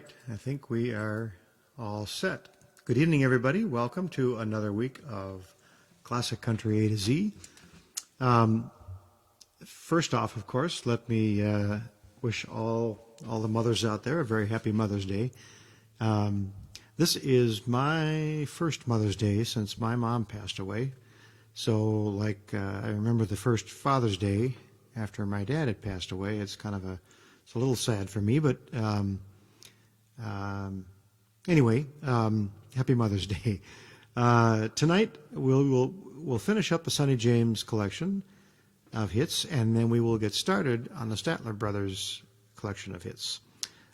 right, I think we are all set. Good evening, everybody. Welcome to another week of Classic Country A to Z. First off, of course, let me wish all the mothers out there a very happy Mother's Day. This is my first Mother's Day since my mom passed away. So, I remember the first Father's Day after my dad had passed away. It's a little sad for me, but anyway, happy Mother's Day. Tonight we'll finish up the Sonny James collection of hits, and then we will get started on the Statler Brothers collection of hits.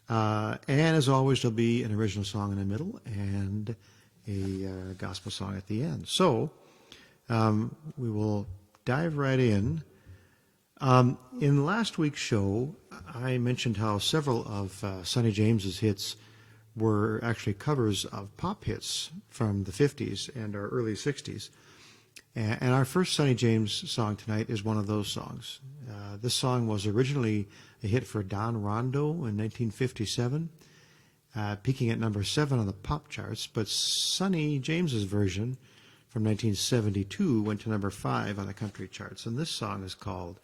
And as always, there'll be an original song in the middle and a gospel song at the end. So we will dive right in. In last week's show, I mentioned how several of Sonny James's hits were actually covers of pop hits from the 50s and our early 60s. And our first Sonny James song tonight is one of those songs. This song was originally a hit for Don Rondo in 1957, peaking at number 7 on the pop charts, but Sonny James's version from 1972 went to number 5 on the country charts. And this song is called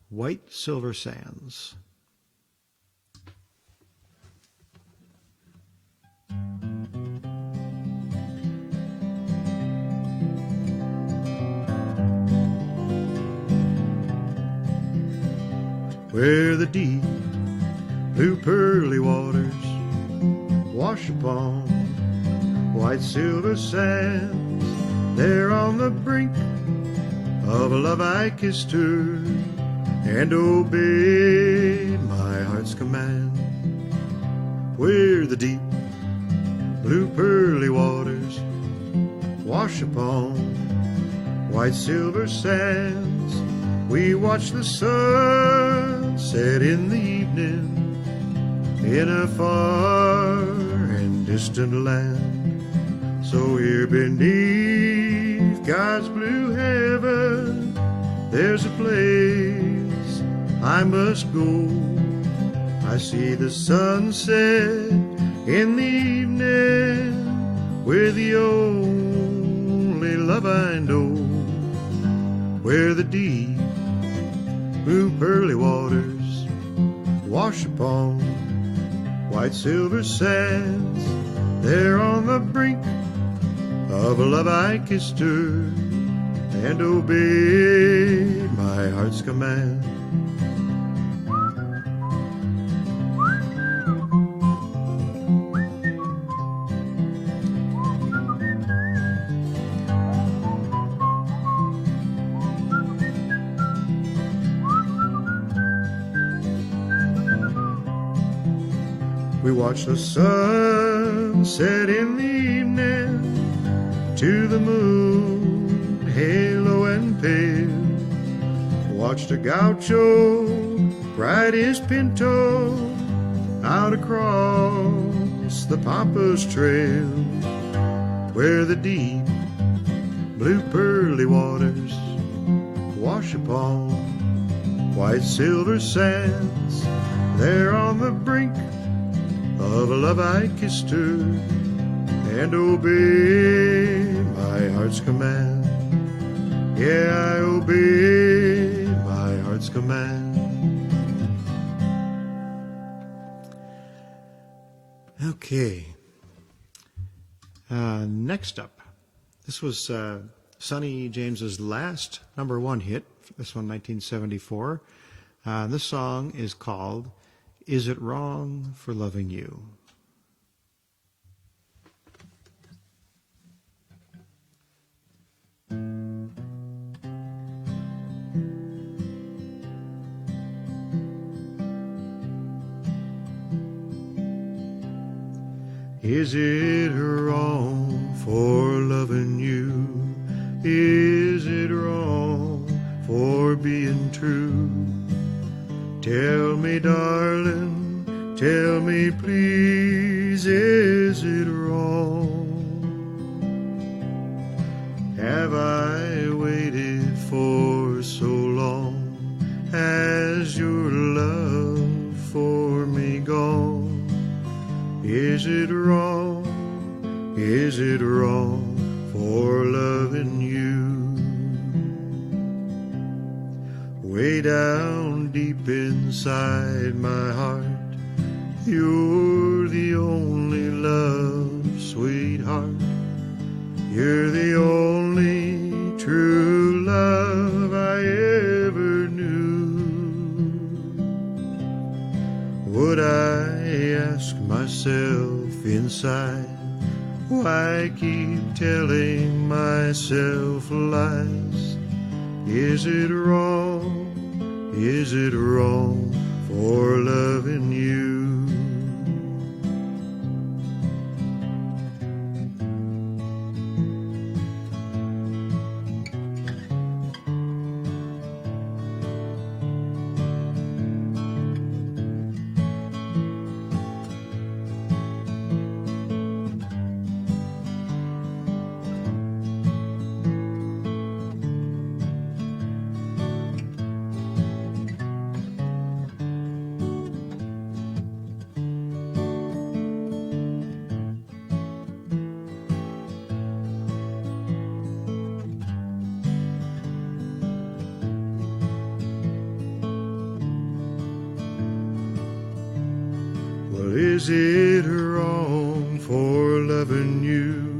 White Silver Sands. Where the deep blue pearly waters wash upon white silver sands, there on the brink of a love I kissed her and obeyed my heart's command. Where the deep blue pearly waters wash upon white silver sands, we watch the sun set in the evening in a far and distant land. So here beneath God's blue heaven, there's a place I must go. I see the sunset in the evening with the only love I know. Where the deep blue pearly waters wash upon white silver sands, there on the brink of a love I kissed her and obeyed my heart's command. We watch the sun set in the evening to the moon, halo and pale. Watched a gaucho ride his pinto out across the Pampas Trail, where the deep blue pearly waters wash upon white silver sands, there on the brink of a love I kissed her and obeyed my heart's command. Yeah, I obeyed my heart's command. Okay. Next up, this was Sonny James's last number 1 hit, this one 1974. This song is called Is It Wrong for Loving You? Is it wrong for loving you? Is it wrong for being true? Tell me, darling, tell me, please, is it wrong? Have I waited for so long? Has your love for me gone? Is it wrong? Is it wrong for loving you? Way down deep inside my heart, you're the only love, sweetheart. You're the only true love I ever knew. Would I ask myself inside, why keep telling myself lies? Is it wrong? Is it wrong for loving you? Well, is it wrong for loving you?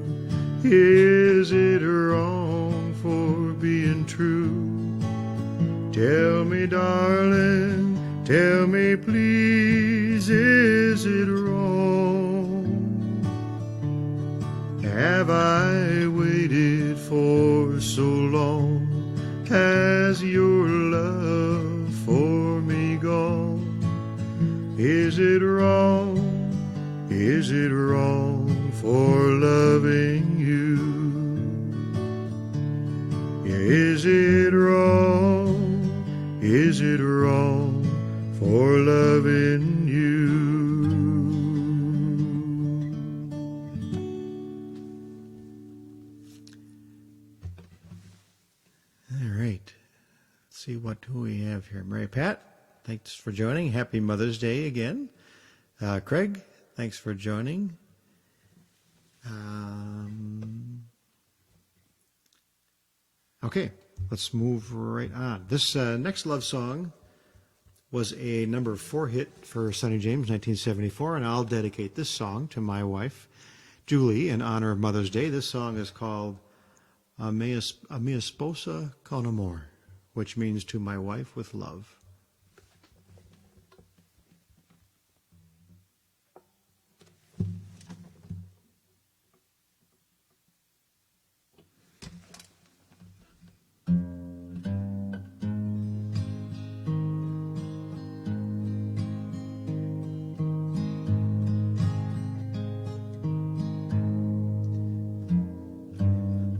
Is it wrong for being true? Tell me, darling, tell me, please, is it wrong? Have I waited for so long? Has your love for me gone? Is it wrong? Is it wrong for loving you? Is it wrong? Is it wrong for loving you? All right. Let's see who we have here. Mary Pat, thanks for joining. Happy Mother's Day again. Craig, thanks for joining. Okay, let's move right on. This next love song was a number 4 hit for Sonny James, 1974, and I'll dedicate this song to my wife, Julie, in honor of Mother's Day. This song is called A Mi Esposa con Amor, which means to my wife with love.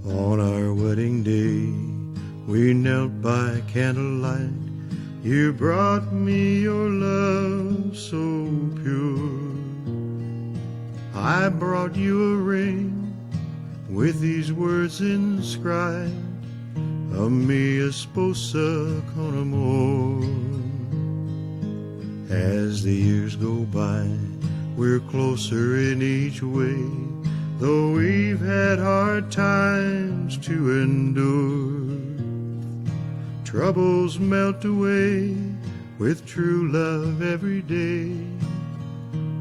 On our wedding day, we knelt by candlelight. You brought me your love so pure. I brought you a ring with these words inscribed, A mi esposa con amor. As the years go by, we're closer in each way, though we've had hard times to endure. Troubles melt away with true love every day.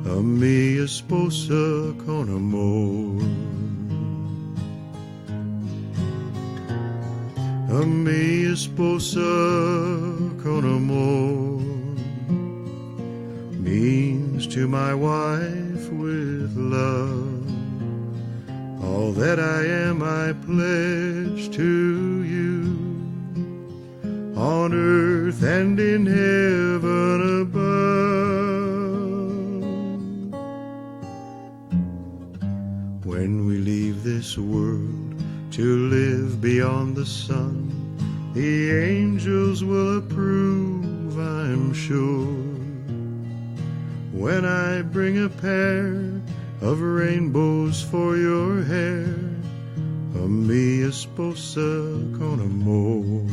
A mi esposa con amor. A mi esposa con amor means to my wife with love. All that I am I pledge to you, on earth and in heaven above. When we leave this world to live beyond the sun, the angels will approve, I'm sure. When I bring a pair of rainbows for your hair, a mi esposa con amor.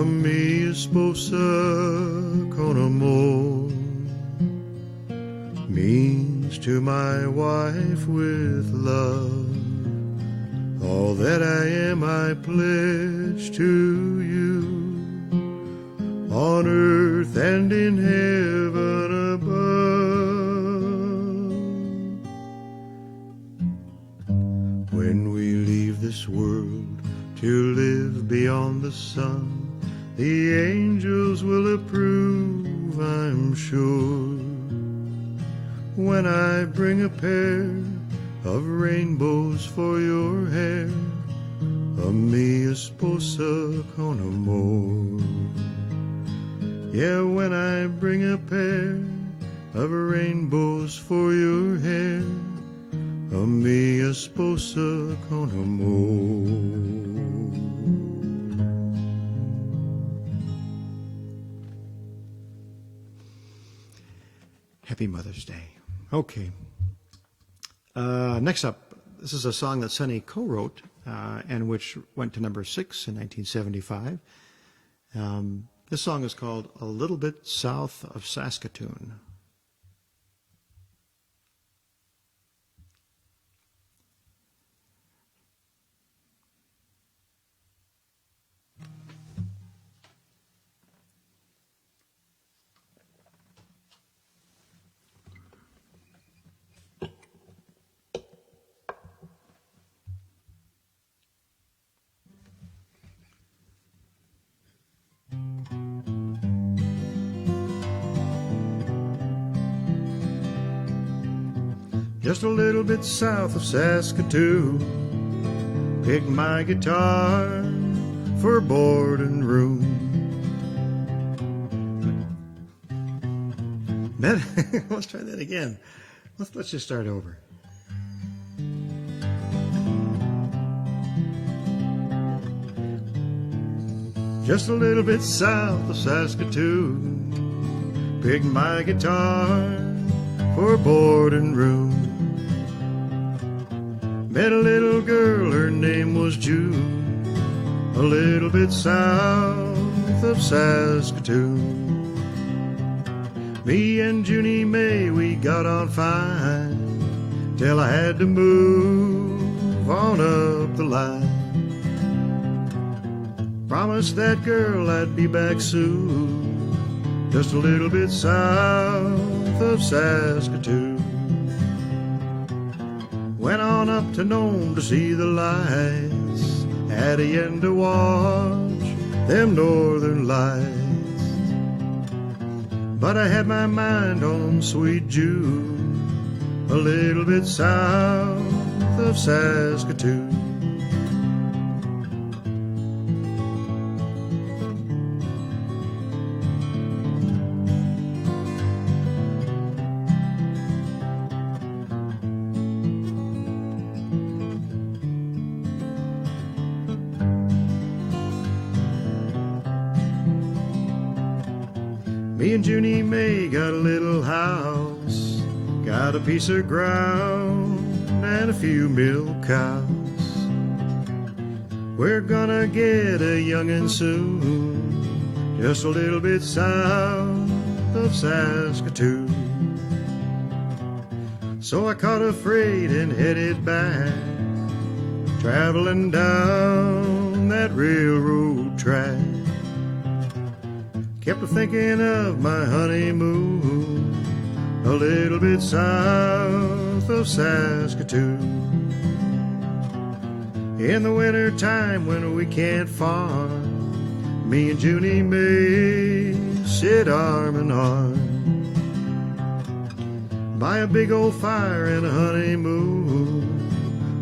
a mia sposa con amor means to my wife with love. All that I am I pledge to you, on earth and in heaven above. When we leave this world to live beyond the sun, the angels will approve, I'm sure, when I bring a pair of rainbows for your hair, a mia sposa con amor. Yeah, when I bring a pair of rainbows for your hair, a mia sposa con amor. Happy Mother's Day. Okay. Next up, this is a song that Sonny co-wrote and which went to number 6 in 1975. This song is called A Little Bit South of Saskatoon. Just a little bit south of Saskatoon, picked my guitar for board and room. Let's try that again. Let's just start over. Just a little bit south of Saskatoon, picked my guitar for board and room. Met a little girl, her name was June, a little bit south of Saskatoon. Me and Junie May, we got on fine, till I had to move on up the line. Promised that girl I'd be back soon, just a little bit south of Saskatoon. Went on up to Nome to see the lights, at the end to watch them northern lights. But I had my mind on sweet June, a little bit south of Saskatoon. Me and Junie May got a little house, got a piece of ground and a few milk cows. We're gonna get a young'un soon, just a little bit south of Saskatoon. So I caught a freight and headed back, traveling down that railroad track. Kept thinking of my honeymoon, a little bit south of Saskatoon. In the winter time when we can't farm, me and Junie May sit arm in arm by a big old fire and a honeymoon,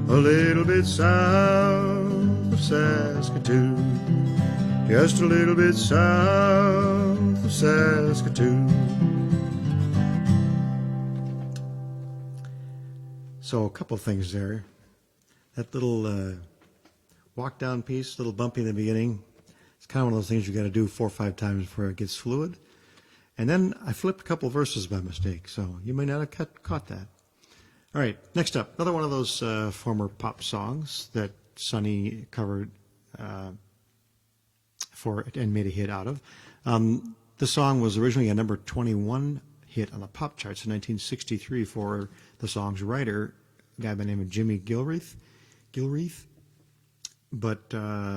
a little bit south of Saskatoon. Just a little bit south of Saskatoon. So a couple things there. That little walk down piece, a little bumpy in the beginning. It's kind of one of those things you got to do 4 or 5 times before it gets fluid. And then I flipped a couple verses by mistake, so you may not have caught that. All right, next up, another one of those former pop songs that Sonny covered and made a hit out of. The song was originally a number 21 hit on the pop charts in 1963 for the song's writer, a guy by the name of Jimmy Gilreath. But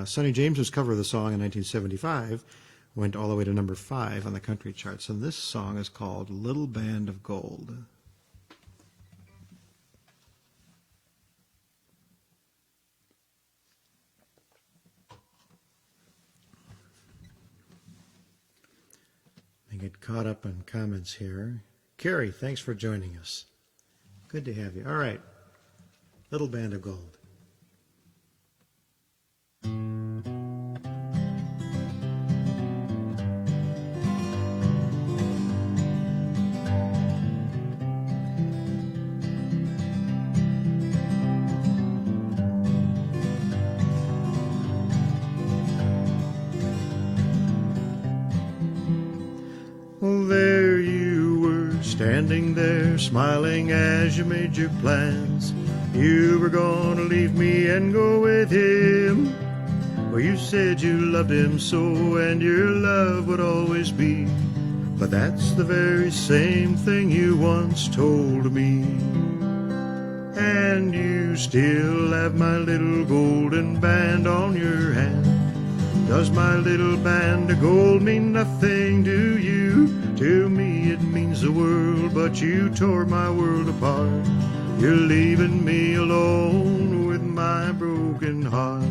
Sonny James's cover of the song in 1975 went all the way to number 5 on the country charts, and this song is called Little Band of Gold. I get caught up on comments here. Carrie, thanks for joining us. Good to have you. All right, Little Band of Gold. Well, there you were, standing there, smiling as you made your plans. You were gonna leave me and go with him. Well, you said you loved him so, and your love would always be. But that's the very same thing you once told me. And you still have my little golden band on your hand. Does my little band of gold mean nothing to you? To me it means the world, but you tore my world apart. You're leaving me alone with my broken heart.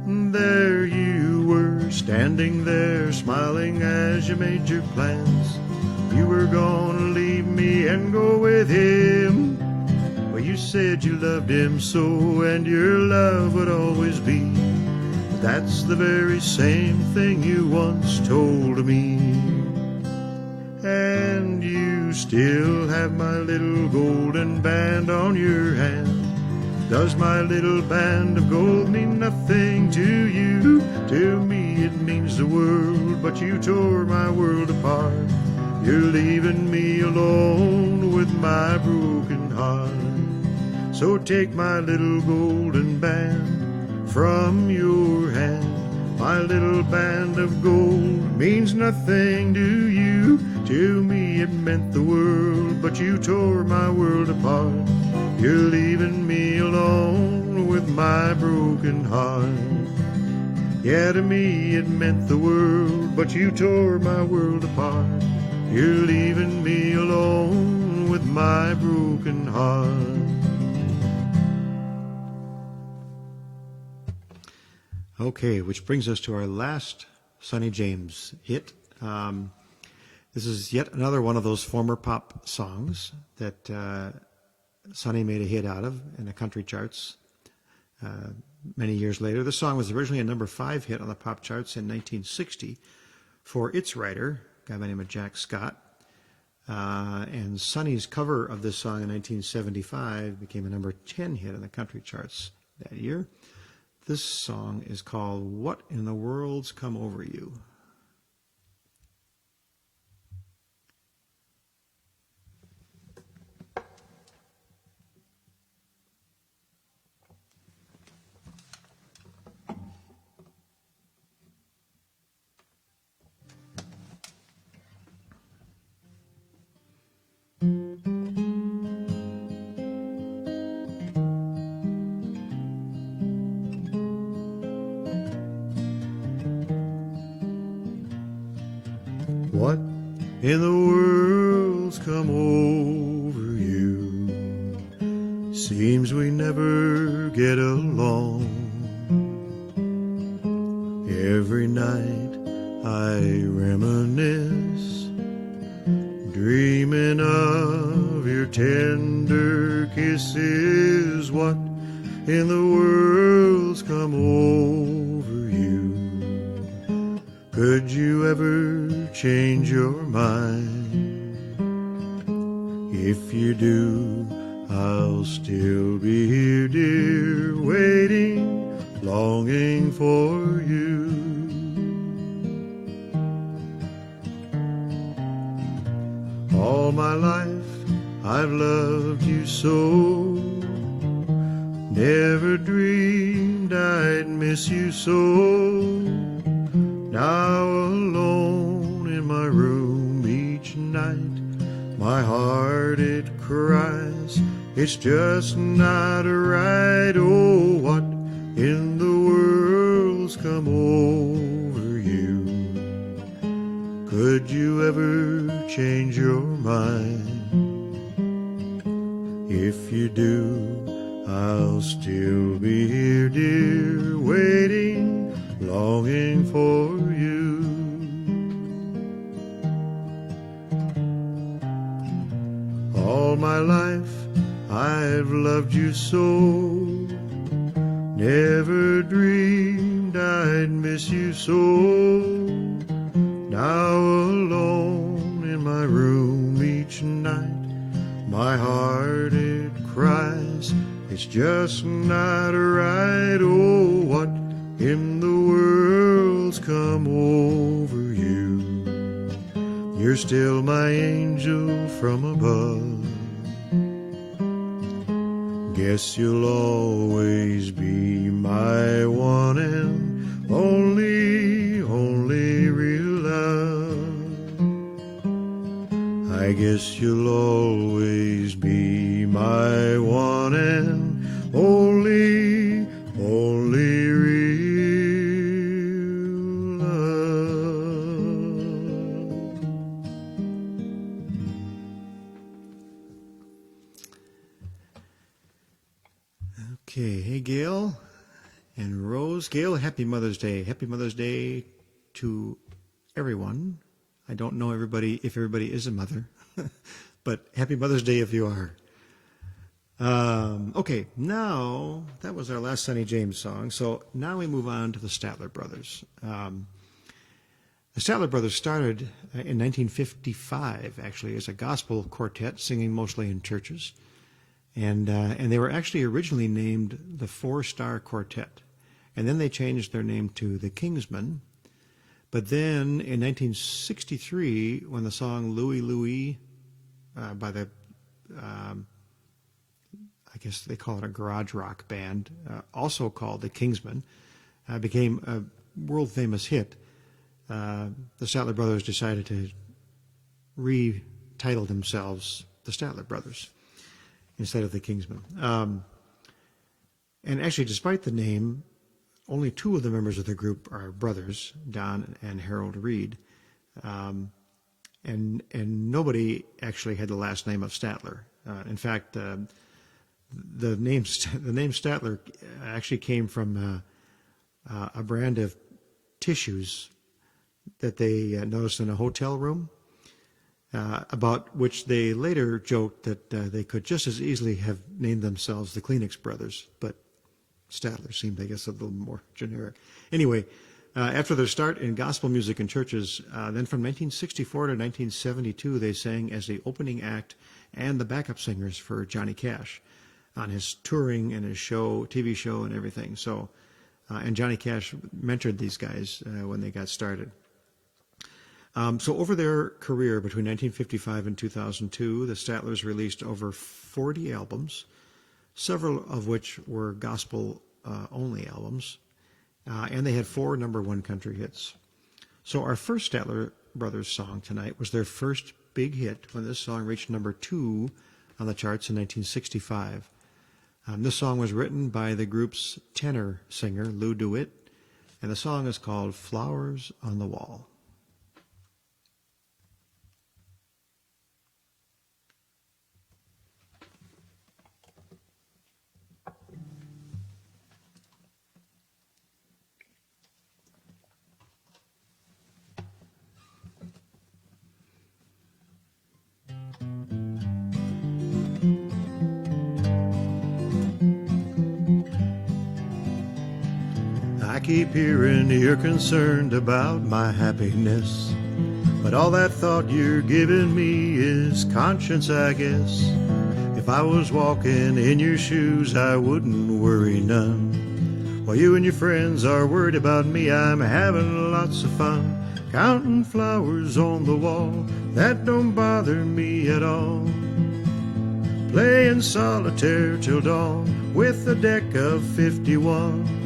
There you were, standing there, smiling as you made your plans. You were gonna leave me and go with him. Well, you said you loved him so, and your love would always be. That's the very same thing you once told me. And you still have my little golden band on your hand. Does my little band of gold mean nothing to you? To me it means the world, but you tore my world apart. You're leaving me alone with my broken heart. So take my little golden band from your hand. My little band of gold means nothing to you. To me it meant the world, but you tore my world apart. You're leaving me alone with my broken heart. Yeah, to me it meant the world, but you tore my world apart. You're leaving me alone with my broken heart. Okay, which brings us to our last Sonny James hit. This is yet another one of those former pop songs that Sonny made a hit out of in the country charts many years later. This song was originally a number 5 hit on the pop charts in 1960 for its writer, a guy by the name of Jack Scott. And Sonny's cover of this song in 1975 became a number 10 hit on the country charts that year. This song is called What in the World's Come Over You? What in the world's come over you? Seems we never get along. Every night I reminisce, dreaming of your tender kisses. What in the world's come over you? Could you ever change your mind? If you do, I'll still be here, dear, waiting, longing for you. All my life I've loved you so, never dreamed I'd miss you so. Now alone in my room each night, my heart it cries, it's just not right. Oh, what in the world's come over you? Could you ever change your mind? If you do, I'll still be here, dear, waiting, longing for you. All my life I've loved you so, never dreamed I'd miss you so. Now alone in my room each night, my heart it cries, it's just not right. Oh, what in the world's come over you? You're still my angel from above. Guess you'll always be my one and only real love. I guess you'll always be my one and only real love. Okay, hey Gail and Rose. Gail, happy Mother's Day. Happy Mother's Day to everyone. I don't know if everybody is a mother, but happy Mother's Day if you are. Okay, now that was our last Sonny James song. So now we move on to the Statler Brothers. The Statler Brothers started in 1955, actually, as a gospel quartet singing mostly in churches. And they were actually originally named the Four Star Quartet. And then they changed their name to the Kingsmen. But then in 1963, when the song Louie Louie by the, I guess they call it a garage rock band, also called the Kingsmen, became a world-famous hit, the Statler Brothers decided to retitle themselves the Statler Brothers instead of the Kingsmen. And actually, despite the name, only two of the members of the group are brothers, Don and Harold Reed, and nobody actually had the last name of Statler. In fact, the name Statler actually came from a brand of tissues that they noticed in a hotel room, about which they later joked that they could just as easily have named themselves the Kleenex Brothers, but Statler seemed, I guess, a little more generic. Anyway, after their start in gospel music in churches, then from 1964 to 1972, they sang as the opening act and the backup singers for Johnny Cash on his touring and his show, TV show, and everything. So, and Johnny Cash mentored these guys when they got started. So over their career between 1955 and 2002, the Statlers released over 40 albums, several of which were gospel-only albums, and they had 4 number-1 country hits. So our first Statler Brothers song tonight was their first big hit when this song reached number 2 on the charts in 1965. This song was written by the group's tenor singer, Lou DeWitt, and the song is called Flowers on the Wall. I keep hearing you're concerned about my happiness, but all that thought you're giving me is conscience, I guess. If I was walking in your shoes, I wouldn't worry none. While you and your friends are worried about me, I'm having lots of fun, counting flowers on the wall. That don't bother me at all. Playing solitaire till dawn with a deck of 51.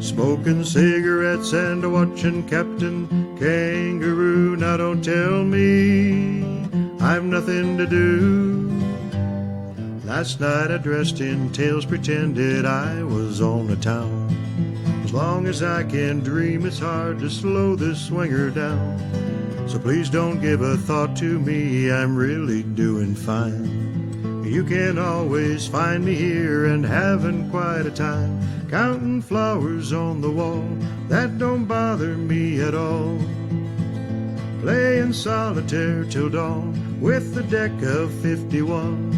smoking cigarettes and watching Captain Kangaroo. Now don't tell me I've nothing to do. Last night I dressed in tails, pretended I was on the town. As long as I can dream, it's hard to slow this swinger down. So please don't give a thought to me, I'm really doing fine. You can always find me here and having quite a time, counting flowers on the wall, that don't bother me at all. Playing solitaire till dawn with the deck of 51.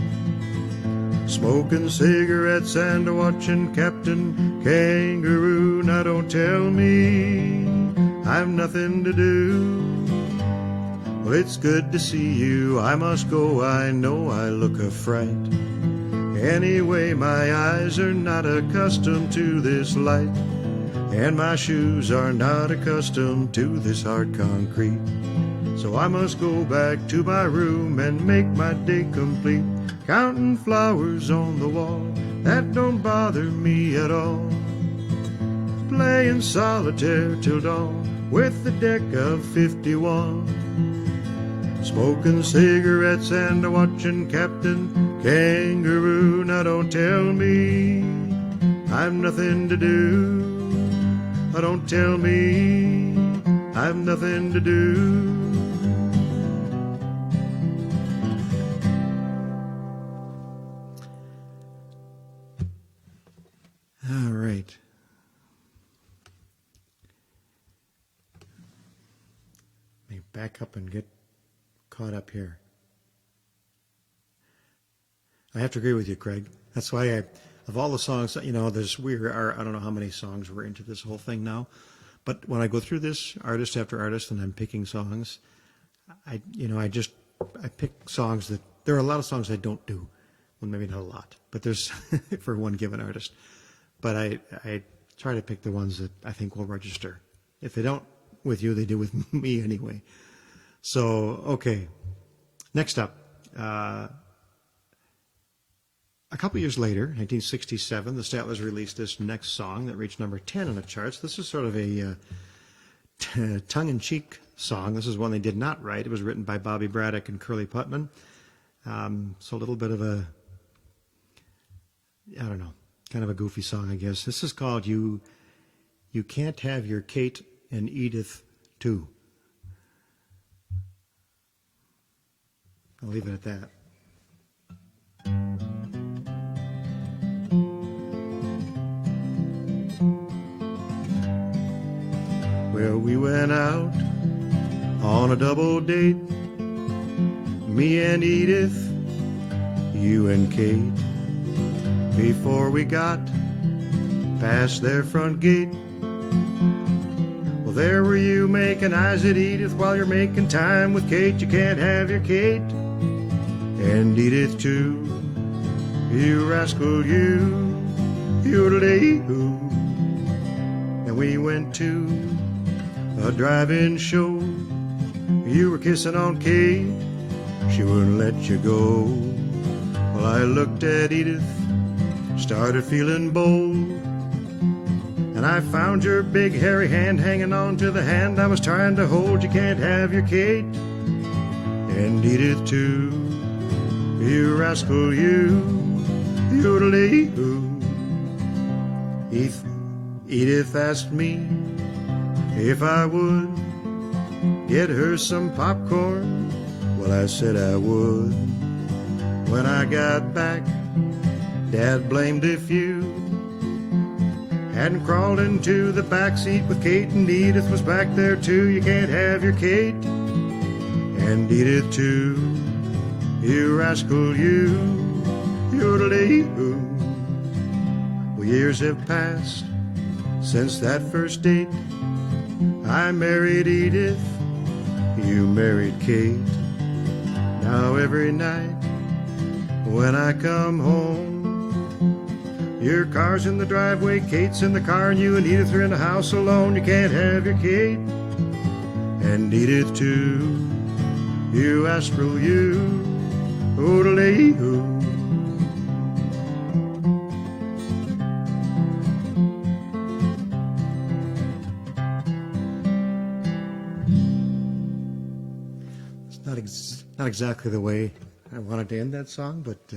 Smoking cigarettes and watching Captain Kangaroo. Now don't tell me I've nothing to do. Well, it's good to see you, I must go, I know I look a fright. Anyway, my eyes are not accustomed to this light, and my shoes are not accustomed to this hard concrete. So I must go back to my room and make my day complete, counting flowers on the wall, that don't bother me at all. Playing solitaire till dawn with the deck of 51. Smoking cigarettes and watching Captain Kangaroo. Now don't tell me I've nothing to do. Don't tell me I've nothing to do. All right. Let me back up and get caught up here. I have to agree with you, Craig. That's why of all the songs, you know, I don't know how many songs we're into this whole thing now, but when I go through this artist after artist and I'm picking songs, I pick songs that, there are a lot of songs I don't do. Well, maybe not a lot, but there's for one given artist. But I try to pick the ones that I think will register. If they don't with you, they do with me anyway. So, okay. Next up, a couple years later, 1967, the Statlers released this next song that reached number 10 on the charts. This is sort of a tongue-in-cheek song. This is one they did not write. It was written by Bobby Braddock and Curly Putman. So a little bit of a, I don't know, kind of a goofy song, I guess. This is called You Can't Have Your Kate and Edith Too. I'll leave it at that. Well, we went out on a double date, me and Edith, you and Kate. Before we got past their front gate, well, there were you making eyes at Edith while you're making time with Kate. You can't have your Kate and Edith too, you rascal, you yodelee-hoo. And we went to a drive-in show. You were kissing on Kate, she wouldn't let you go. Well, I looked at Edith, started feeling bold, and I found your big hairy hand hanging on to the hand I was trying to hold. You can't have your Kate and Edith too, you rascal, you yodelee-hoo. Edith asked me if I would get her some popcorn. Well, I said I would. When I got back, Dad blamed a few hadn't crawled into the back seat with Kate, and Edith was back there too. You can't have your Kate and Edith too, you rascal, you yodelee-hoo. Well, years have passed since that first date. I married Edith, you married Kate. Now every night when I come home, your car's in the driveway, Kate's in the car, and you and Edith are in the house alone. You can't have your Kate and Edith too, you astral, you yodelee-hoo. not exactly the way I wanted to end that song, but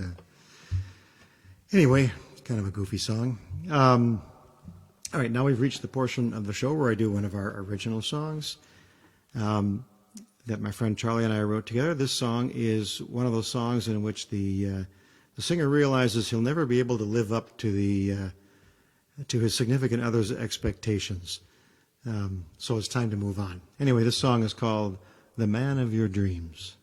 anyway, it's kind of a goofy song. All right, now we've reached the portion of the show where I do one of our original songs that my friend Charlie and I wrote together. This song is one of those songs in which the singer realizes he'll never be able to live up to his significant other's expectations. So it's time to move on. Anyway, this song is called "The Man of Your Dreams."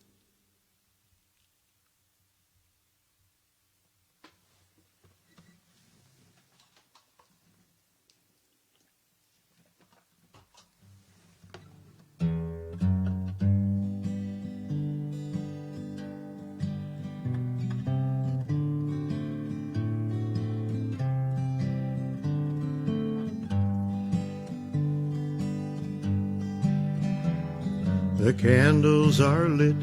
The candles are lit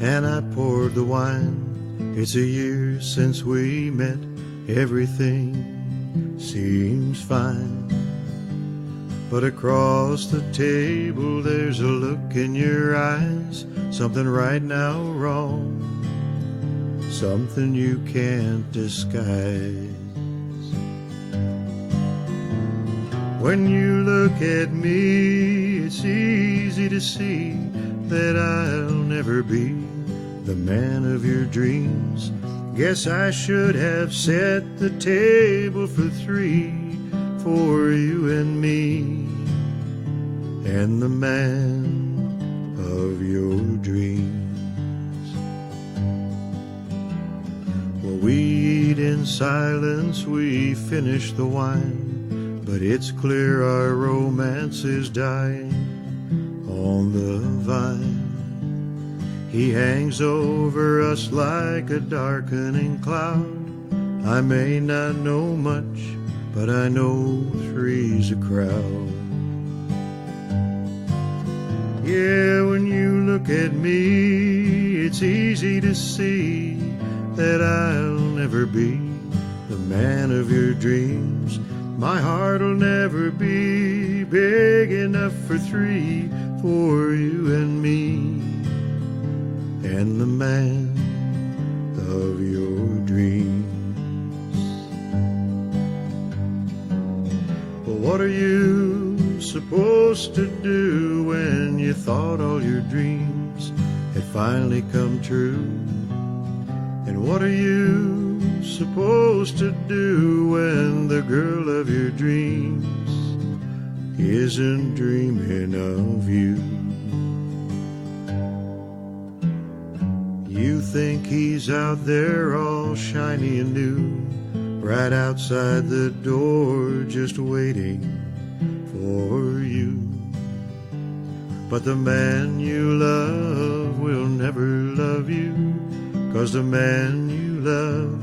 and I poured the wine. It's a year since we met, everything seems fine. But across the table there's a look in your eyes, something right now wrong, something you can't disguise. When you look at me, it's easy to see that I'll never be the man of your dreams. Guess I should have set the table for three, for you and me, and the man of your dreams. Well, we eat in silence, we finish the wine, but it's clear our romance is dying on the vine. He hangs over us like a darkening cloud. I may not know much, but I know three's a crowd. Yeah, when you look at me, it's easy to see that I'll never be the man of your dreams. My heart'll never be big enough for three, for you and me, and the man of your dreams. Well, what are you supposed to do when you thought all your dreams had finally come true? And what are you supposed to do when the girl of your dreams isn't dreaming of you? You think he's out there all shiny and new, right outside the door just waiting for you. But the man you love will never love you, 'cause the man you love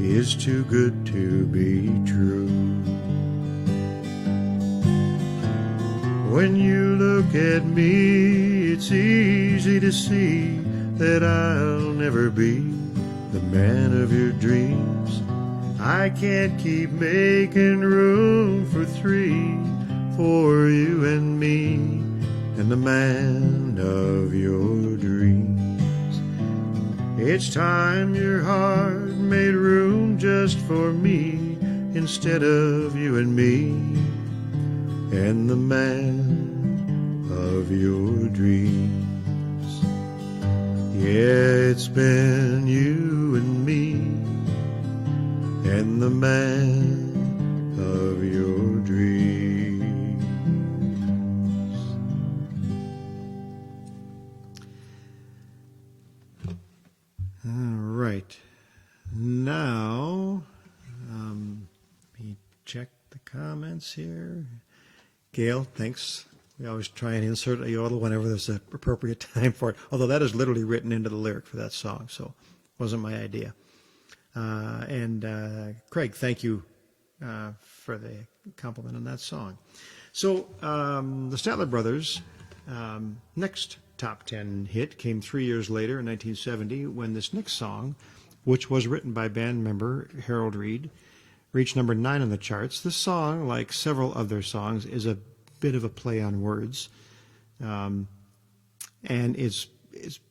is too good to be true. When you look at me, it's easy to see that I'll never be the man of your dreams. I can't keep making room for three, for you and me, and the man of your dreams. It's time your heart made room just for me, instead of you and me, and the man of your dreams. Yeah, it's been you and me, and the man of your dreams. All right. Now, let me check the comments here. Gail, thanks. We always try and insert a yodel whenever there's an appropriate time for it, although that is literally written into the lyric for that song, so it wasn't my idea. And Craig, thank you for the compliment on that song. So the Statler Brothers' next top 10 hit came 3 years later in 1970 when this next song, which was written by band member Harold Reed, reached number 9 on the charts. This song, like several other songs, is a bit of a play on words. and it's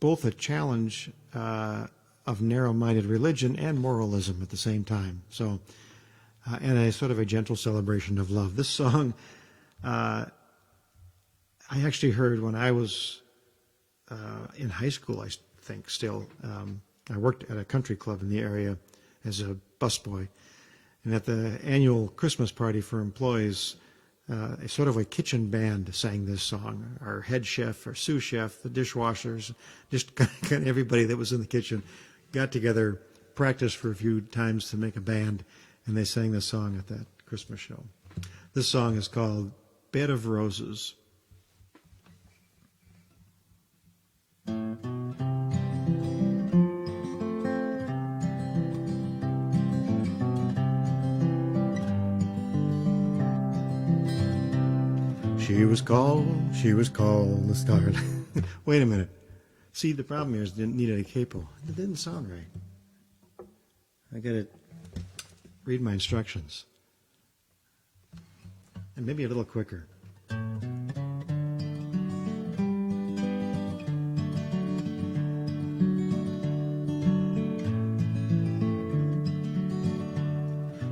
both a challenge of narrow-minded religion and moralism at the same time. So, and a sort of a gentle celebration of love. This song, I actually heard when I was in high school, I think still. I worked at a country club in the area as a busboy. And at the annual Christmas party for employees, a sort of a kitchen band sang this song. Our head chef, our sous chef, the dishwashers, just kind of everybody that was in the kitchen got together, practiced for a few times to make a band, and they sang this song at that Christmas show. This song is called Bed of Roses. She was called the Scarlet. Wait a minute. See, the problem here is it didn't need a capo. It didn't sound right. I gotta read my instructions. And maybe a little quicker.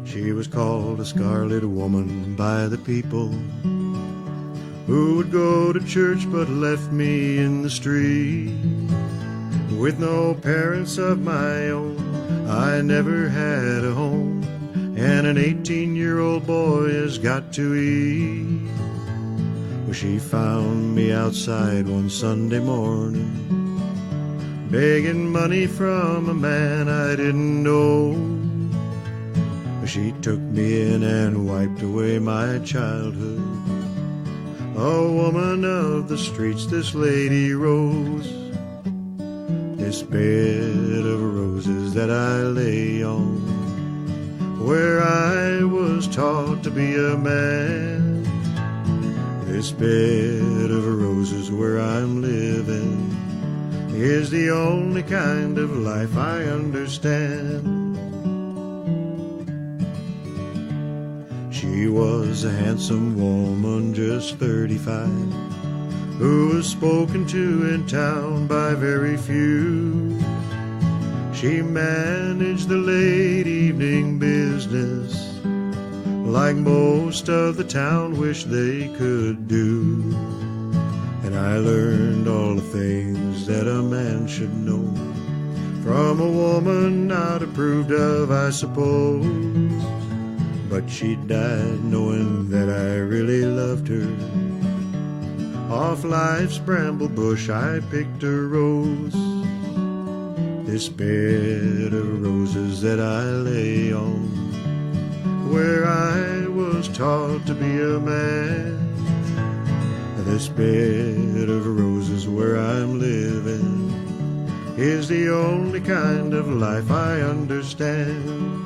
She was called a scarlet woman by the people who would go to church but left me in the street. With no parents of my own, I never had a home, and an 18-year-old boy has got to eat. Well, she found me outside one Sunday morning, begging money from a man I didn't know. Well, she took me in and wiped away my childhood. A woman of the streets, this lady Rose, this bed of roses that I lay on, where I was taught to be a man. This bed of roses where I'm living is the only kind of life I understand. She was a handsome woman, just 35, who was spoken to in town by very few. She managed the late evening business like most of the town wished they could do. And I learned all the things that a man should know from a woman not approved of, I suppose. But she died knowing that I really loved her. Off life's bramble bush I picked a rose, this bed of roses that I lay on, where I was taught to be a man. This bed of roses where I'm living is the only kind of life I understand.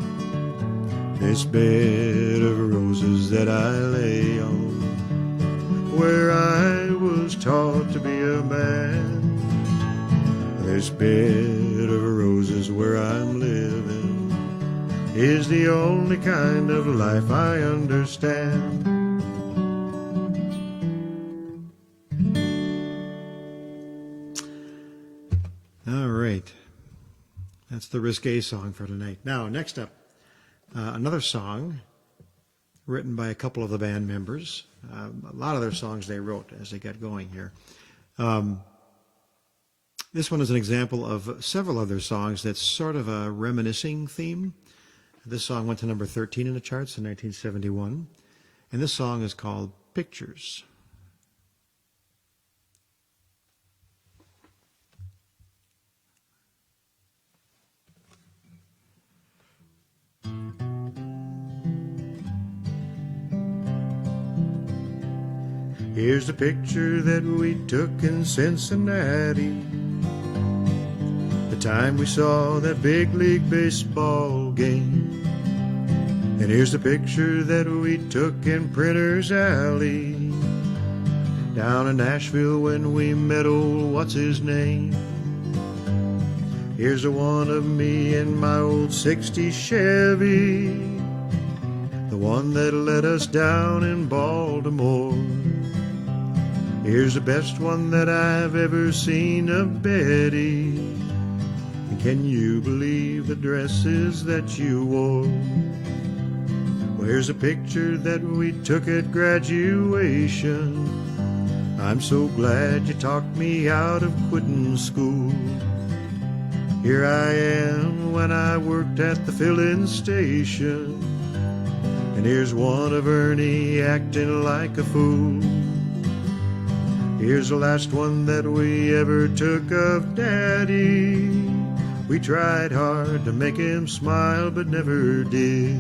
This bed of roses that I lay on, where I was taught to be a man. This bed of roses where I'm living is the only kind of life I understand. All right. That's the risque song for tonight. Now, next up, another song written by a couple of the band members. A lot of their songs they wrote as they got going here. This one is an example of several other songs that's sort of a reminiscing theme. This song went to number 13 in the charts in 1971, and this song is called Pictures. Here's the picture that we took in Cincinnati, the time we saw that big league baseball game. And here's the picture that we took in Printer's Alley, down in Nashville when we met old what's-his-name. Here's the one of me in my old 60 Chevy, the one that let us down in Baltimore. Here's the best one that I've ever seen of Betty. And can you believe the dresses that you wore? Well, here's a picture that we took at graduation. I'm so glad you talked me out of quitting school. Here I am when I worked at the filling station, and here's one of Ernie acting like a fool. Here's the last one that we ever took of Daddy. We tried hard to make him smile but never did.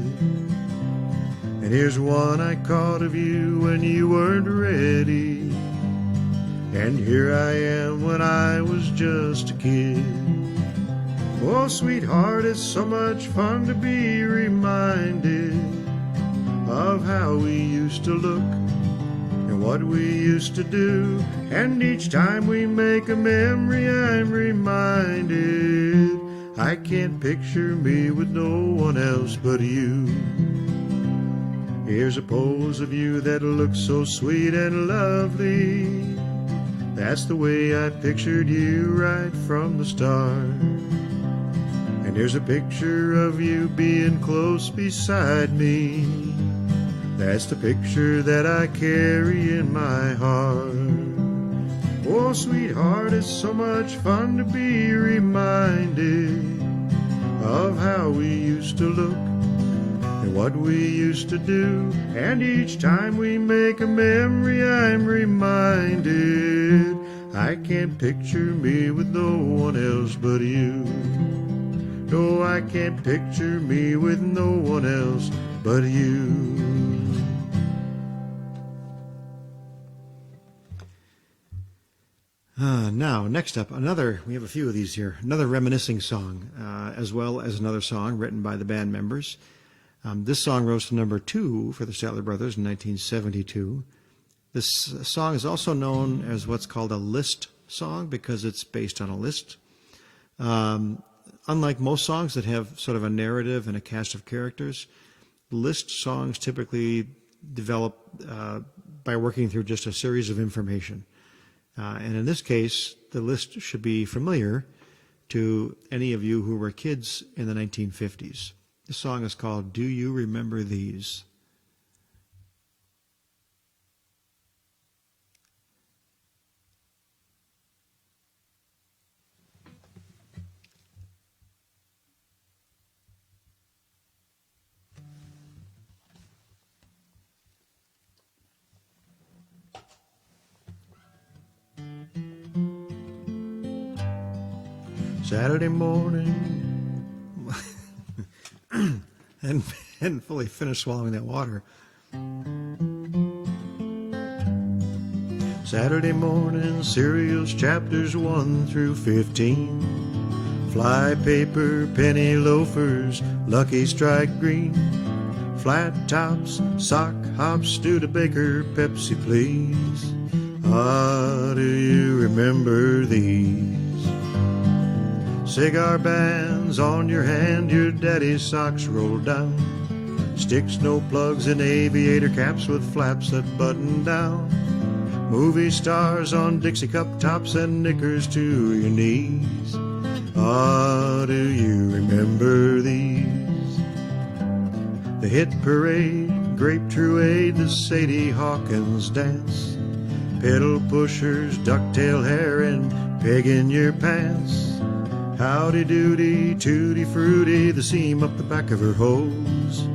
And here's one I caught of you when you weren't ready. And here I am when I was just a kid. Oh, sweetheart, it's so much fun to be reminded of how we used to look and what we used to do. And each time we make a memory, I'm reminded I can't picture me with no one else but you. Here's a pose of you that looks so sweet and lovely. That's the way I pictured you right from the start. And here's a picture of you being close beside me. That's the picture that I carry in my heart. Oh, sweetheart, it's so much fun to be reminded of how we used to look and what we used to do. And each time we make a memory, I'm reminded I can't picture me with no one else but you. No, I can't picture me with no one else but you. Now, next up, we have a few of these here, another reminiscing song, as well as another song written by the band members. This song rose to number 2 for the Statler Brothers in 1972. This song is also known as what's called a list song because it's based on a list. Unlike most songs that have sort of a narrative and a cast of characters, list songs typically develop by working through just a series of information. And in this case, the list should be familiar to any of you who were kids in the 1950s. This song is called Do You Remember These? Saturday morning, and hadn't fully finished swallowing that water. Saturday morning, cereals chapters 1 through 15. Fly paper, penny loafers, Lucky Strike green. Flat tops, sock hops, Studebaker, Pepsi please. Ah, do you remember these? Cigar bands on your hand, your daddy's socks rolled down. Stick snow plugs and aviator caps with flaps that button down. Movie stars on Dixie cup tops and knickers to your knees. Ah, do you remember these? The hit parade, grape truade, the Sadie Hawkins dance. Pedal pushers, ducktail hair, and peg in your pants. Howdy doody, tutti fruity, the seam up the back of her hose.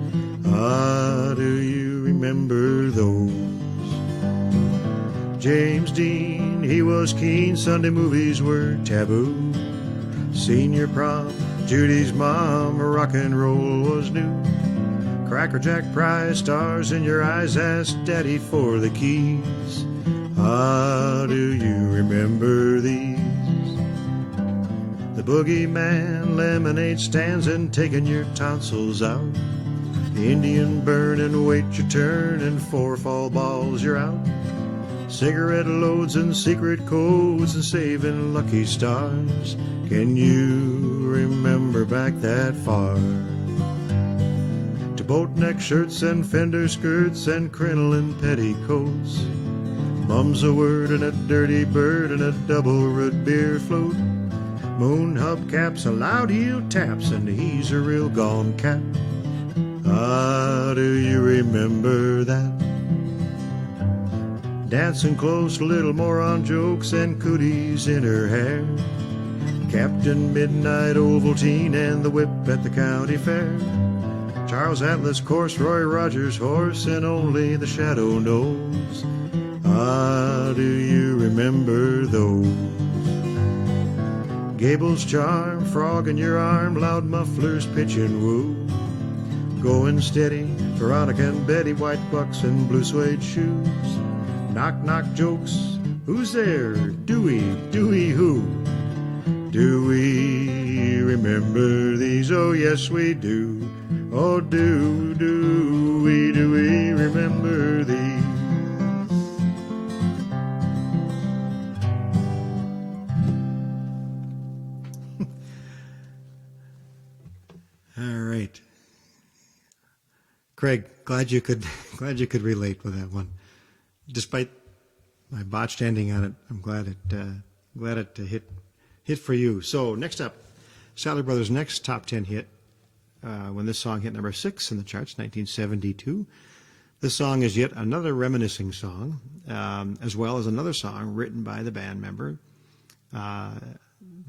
Ah, do you remember those? James Dean, he was keen, Sunday movies were taboo. Senior prom, Judy's mom, rock and roll was new. Cracker Jack prize, stars in your eyes, asked Daddy for the keys. Ah, do you remember these? The boogeyman, lemonade stands, and taking your tonsils out. The Indian burn and wait your turn, and 4 fall balls you're out. Cigarette loads and secret codes and saving lucky stars. Can you remember back that far? To boat neck shirts and fender skirts and crinoline petticoats. Mum's a word and a dirty bird and a double root beer float. Moon hubcaps, a loud heel taps, and he's a real gone cat. Ah, do you remember that? Dancing close, little moron jokes and cooties in her hair. Captain Midnight, Ovaltine, and the whip at the county fair. Charles Atlas course, Roy Rogers horse, and only the shadow knows. Ah, do you remember those? Gable's charm, frog in your arm, loud mufflers pitch and woo. Going steady, Veronica and Betty, white bucks and blue suede shoes. Knock knock jokes, who's there? Dewey, Dewey who? Do we remember these? Oh yes we do. Oh do we remember these? All right. Craig, glad you could relate with that one. Despite my botched ending on it, I'm glad it hit for you. So next up, Statler Brothers' next top 10 hit, when this song hit number 6 in the charts, 1972. This song is yet another reminiscing song, as well as another song written by the band member.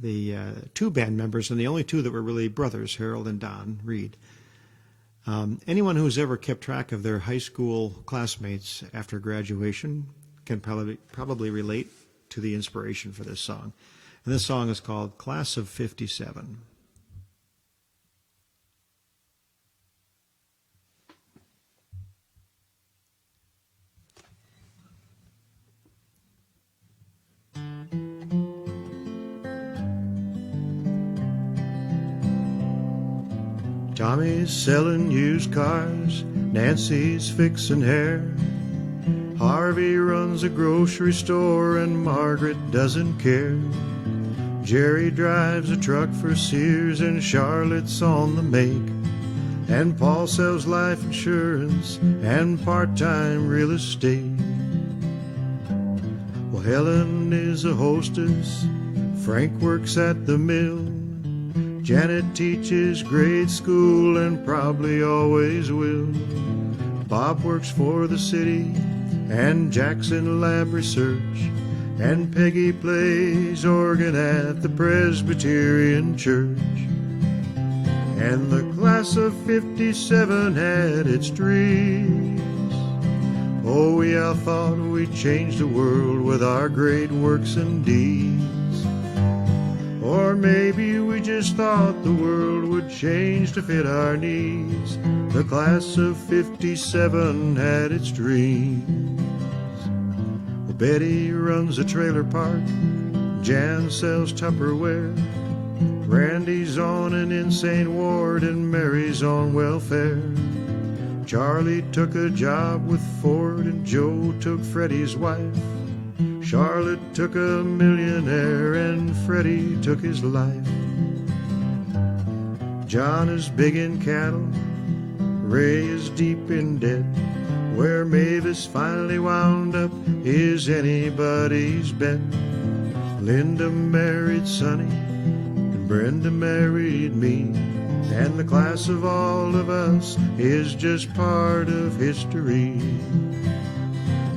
The two band members, and the only two that were really brothers, Harold and Don Reed. Anyone who's ever kept track of their high school classmates after graduation can probably relate to the inspiration for this song. And this song is called Class of 57. Tommy's selling used cars, Nancy's fixing hair. Harvey runs a grocery store and Margaret doesn't care. Jerry drives a truck for Sears and Charlotte's on the make. And Paul sells life insurance and part-time real estate. Well, Helen is a hostess, Frank works at the mill. Janet teaches grade school and probably always will. Bob works for the city and Jackson lab research. And Peggy plays organ at the Presbyterian Church. And the class of 57 had its dreams. Oh, we all thought we'd change the world with our great works and deeds. Or maybe we just thought the world would change to fit our needs. The class of 57 had its dreams. Well, Betty runs a trailer park, Jan sells Tupperware. Randy's on an insane ward and Mary's on welfare. Charlie took a job with Ford and Joe took Freddie's wife. Charlotte took a millionaire and Freddie took his life. John is big in cattle, Ray is deep in debt. Where Mavis finally wound up is anybody's bet. Linda married Sonny and Brenda married me. And the class of all of us is just part of history.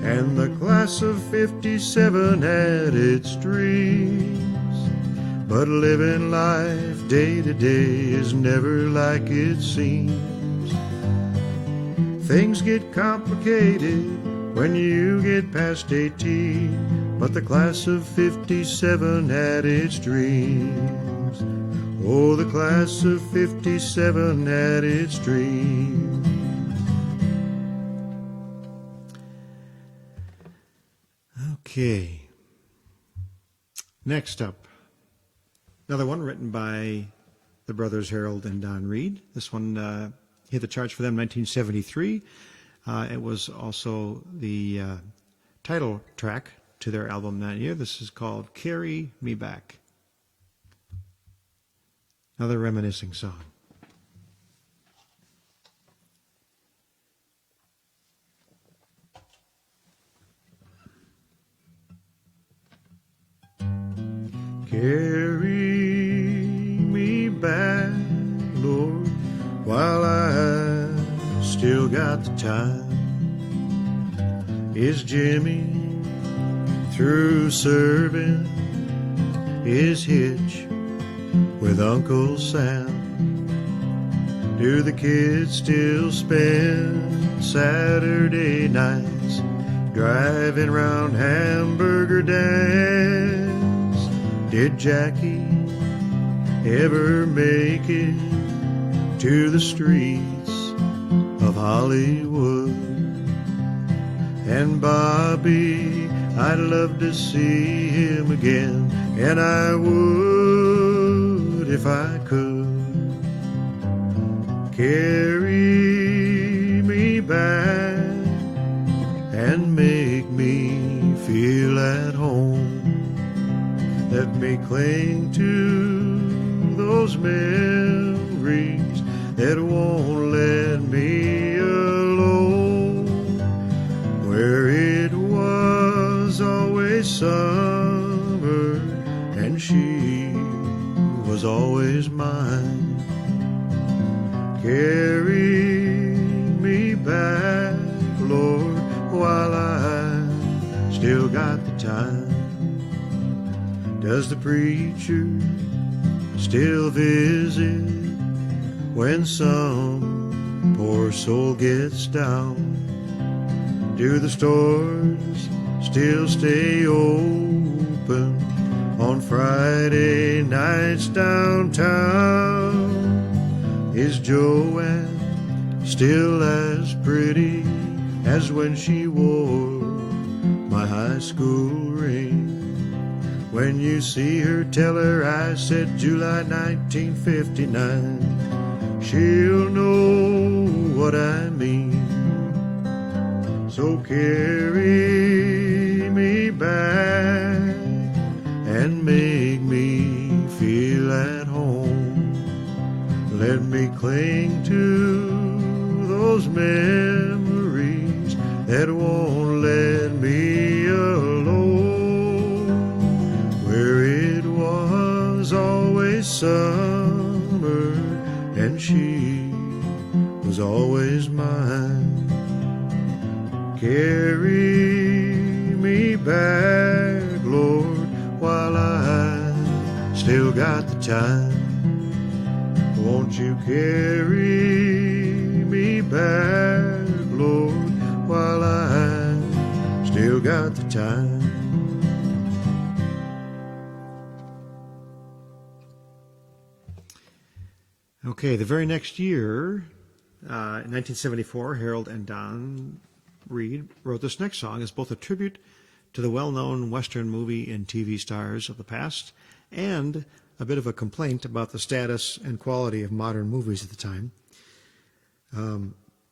And the class of 57 had its dreams. But living life day to day is never like it seems. Things get complicated when you get past 18. But the class of 57 had its dreams. Oh, the class of 57 had its dreams. Okay. Next up, another one written by the brothers Harold and Don Reed. This one hit the charts for them in 1973. It was also the title track to their album that year. This is called Carry Me Back. Another reminiscing song. Carry me back, Lord, while I still got the time. Is Jimmy through serving his hitch with Uncle Sam? Do the kids still spend Saturday nights driving round Hamburger Dance? Did Jackie ever make it to the streets of Hollywood? And Bobby, I'd love to see him again, and I would if I could. Carry me back and make me feel at home. Let me cling to those memories that won't let me alone. Where it was always summer and she was always mine. Carry me back, Lord, while I still got the time. Does the preacher still visit when some poor soul gets down? Do the stores still stay open on Friday nights downtown? Is Joanne still as pretty as when she wore my high school ring? When you see her, tell her I said July 1959. She'll know what I mean. So carry me back and make me feel at home. Let me cling to those memories that won't let me alone. Where it was always summer and she was always mine. Carry me back, Lord, while I still got the time. Won't you carry me back, Lord, while I still got the time? Okay, the very next year, in 1974, Harold and Don Reed wrote this next song as both a tribute to the well-known Western movie and TV stars of the past and a bit of a complaint about the status and quality of modern movies at the time.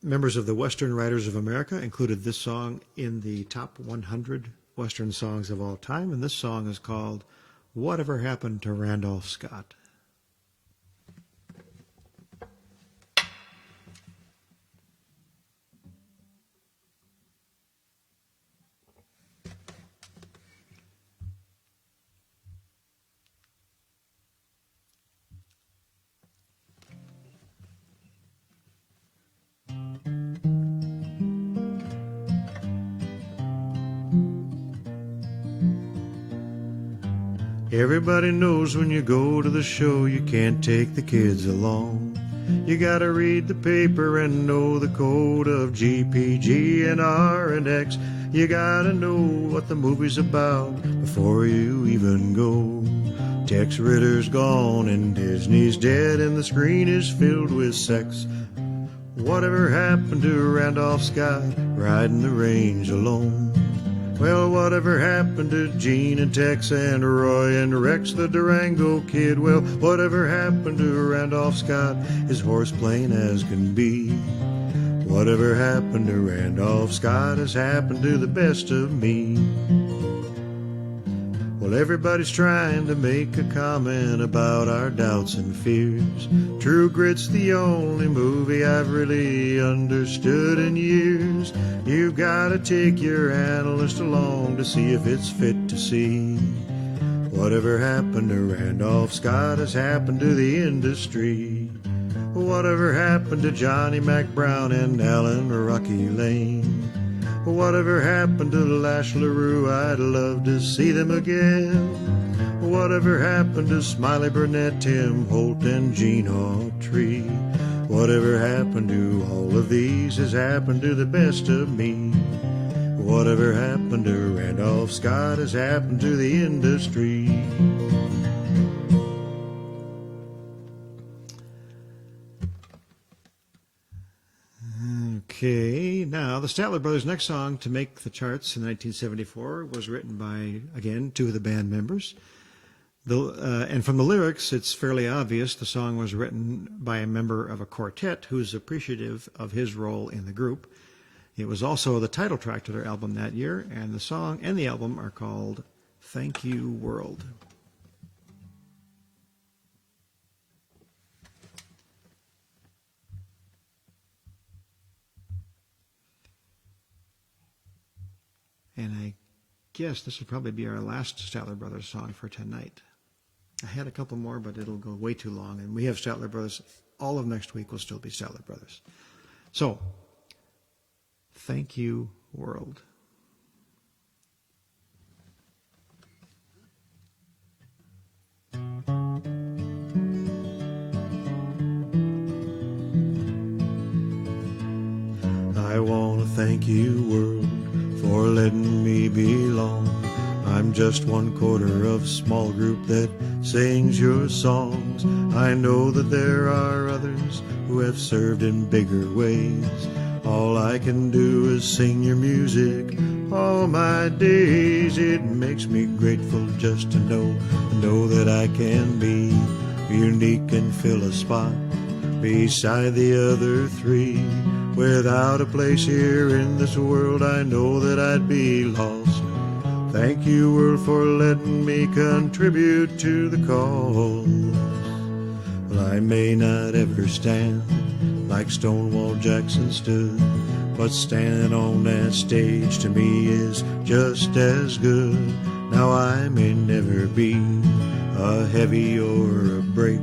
Members of the Western Writers of America included this song in the top 100 Western songs of all time, and this song is called Whatever Happened to Randolph Scott? Everybody knows when you go to the show you can't take the kids along. You gotta read the paper and know the code of GPG and R and X. You gotta know what the movie's about before you even go. Tex Ritter's gone and Disney's dead and the screen is filled with sex. Whatever happened to Randolph Scott riding the range alone? Well, whatever happened to Gene and Tex and Roy and Rex the Durango Kid? Well, whatever happened to Randolph Scott, his horse plain as can be? Whatever happened to Randolph Scott has happened to the best of me. Well, everybody's trying to make a comment about our doubts and fears. True Grit's the only movie I've really understood in years. You've gotta take your analyst along to see if it's fit to see. Whatever happened to Randolph Scott has happened to the industry. Whatever happened to Johnny Mac Brown and Alan Rocky Lane? Whatever happened to Lash LaRue? I'd love to see them again. Whatever happened to Smiley Burnett, Tim Holt, and Gene Autry? Whatever happened to all of these has happened to the best of me. Whatever happened to Randolph Scott has happened to the industry. Okay, now the Statler Brothers' next song to make the charts in 1974 was written by, again, two of the band members. And from the lyrics, it's fairly obvious the song was written by a member of a quartet who's appreciative of his role in the group. It was also the title track to their album that year, and the song and the album are called Thank You World. And I guess this will probably be our last Statler Brothers song for tonight. I had a couple more, but it'll go way too long. And we have Statler Brothers. All of next week will still be Statler Brothers. So, Thank You, World. I want to thank you, world, for letting me belong. I'm just 1/4 of a small group that sings your songs. I know that there are others who have served in bigger ways. All I can do is sing your music all my days. It makes me grateful just to know that I can be unique and fill a spot beside the other three. Without a place here in this world, I know that I'd be lost. Thank you, world, for letting me contribute to the cause. Well, I may not ever stand like Stonewall Jackson stood, but standing on that stage to me is just as good. Now I may never be a heavy or a break,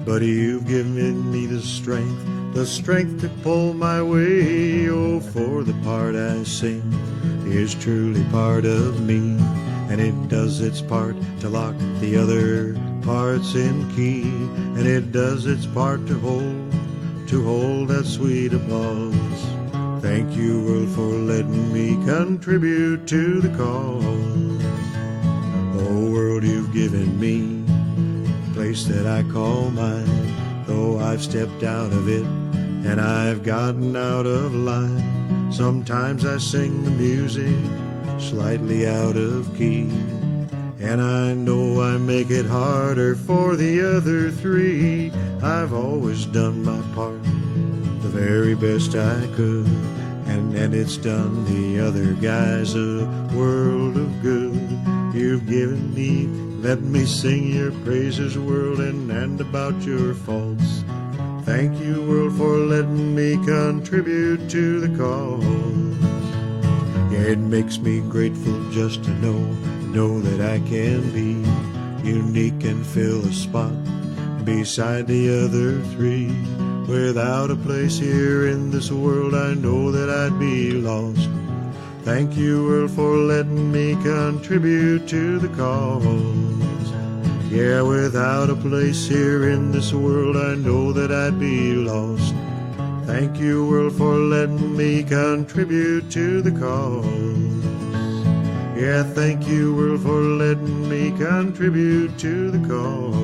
but you've given me the strength to pull my way. Oh, for the part I sing is truly part of me, and it does its part to lock the other parts in key, and it does its part to hold that sweet applause. Thank you, world, for letting me contribute to the cause. Oh, world, you've given me a place that I call mine, though I've stepped out of it and I've gotten out of line. Sometimes I sing the music slightly out of key, and I know I make it harder for the other three. I've always done my part the very best I could, and it's done the other guys a world of good. You've given me, let me sing your praises, world, and about your faults. Thank you, world, for letting me contribute to the cause. Yeah, it makes me grateful just to know that I can be unique and fill a spot beside the other three. Without a place here in this world, I know that I'd be lost. Thank you, world, for letting me contribute to the cause. Yeah, without a place here in this world, I know that I'd be lost. Thank you, world, for letting me contribute to the cause. Yeah, thank you, world, for letting me contribute to the cause.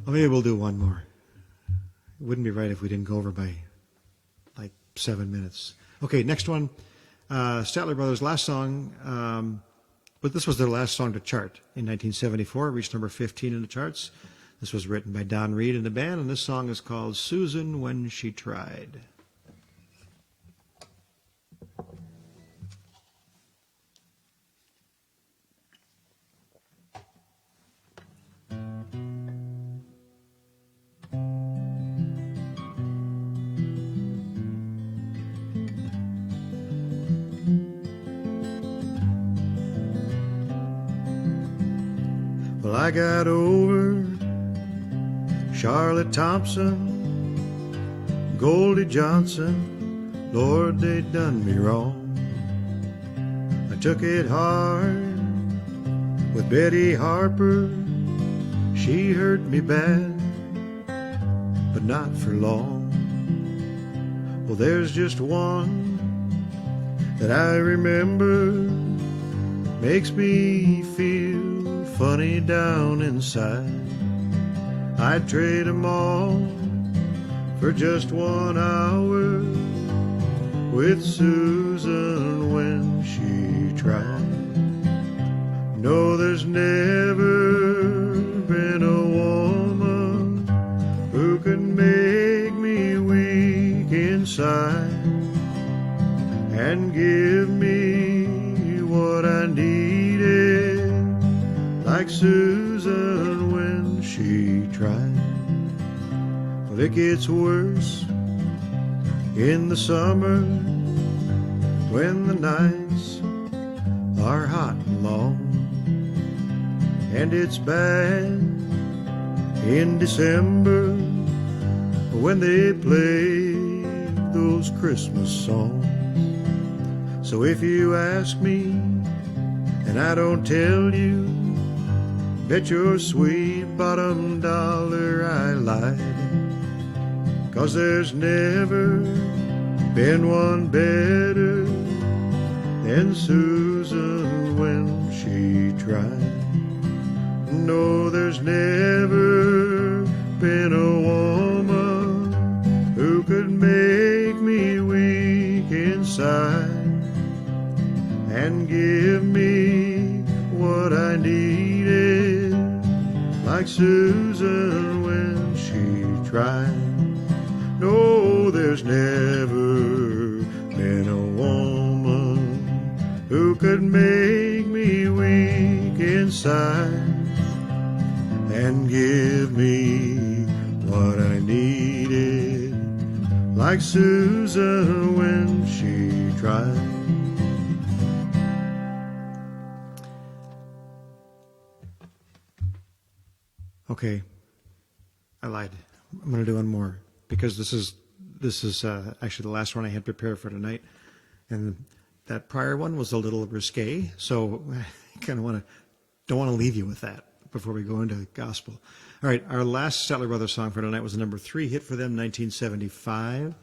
Well, maybe we'll do one more. It wouldn't be right if we didn't go over by like 7 minutes. Okay, next one. Statler Brothers' last song, but this was their last song to chart in 1974. It reached number 15 in the charts. This was written by Don Reed and the band, and this song is called Susan When She Tried. Well, I got over Charlotte Thompson, Goldie Johnson, Lord, they done me wrong. I took it hard with Betty Harper, she hurt me bad, but not for long. Well, there's just one that I remember, makes me feel funny down inside. I'd trade 'em all for just 1 hour with Susan when she tried. No, there's never been a woman who could make me weak inside and give me what I needed, like Susan when she tried. Well, it gets worse in the summer when the nights are hot and long, and it's bad in December when they play those Christmas songs. So if you ask me and I don't tell you, bet your sweet bottom dollar I lied. 'Cause there's never been one better than Susan when she tried. No, there's never been a woman who could make me weak inside and give me what I needed, like Susan when she tried. No, there's never been a woman who could make me weak inside and give me what I needed, like Susan when she tried. Okay, I lied. I'm going to do one more because this is actually the last one I had prepared for tonight, and that prior one was a little risque, so I kind of don't want to leave you with that before we go into gospel. All right, our last Statler Brothers song for tonight was the number 3 hit for them, 1975.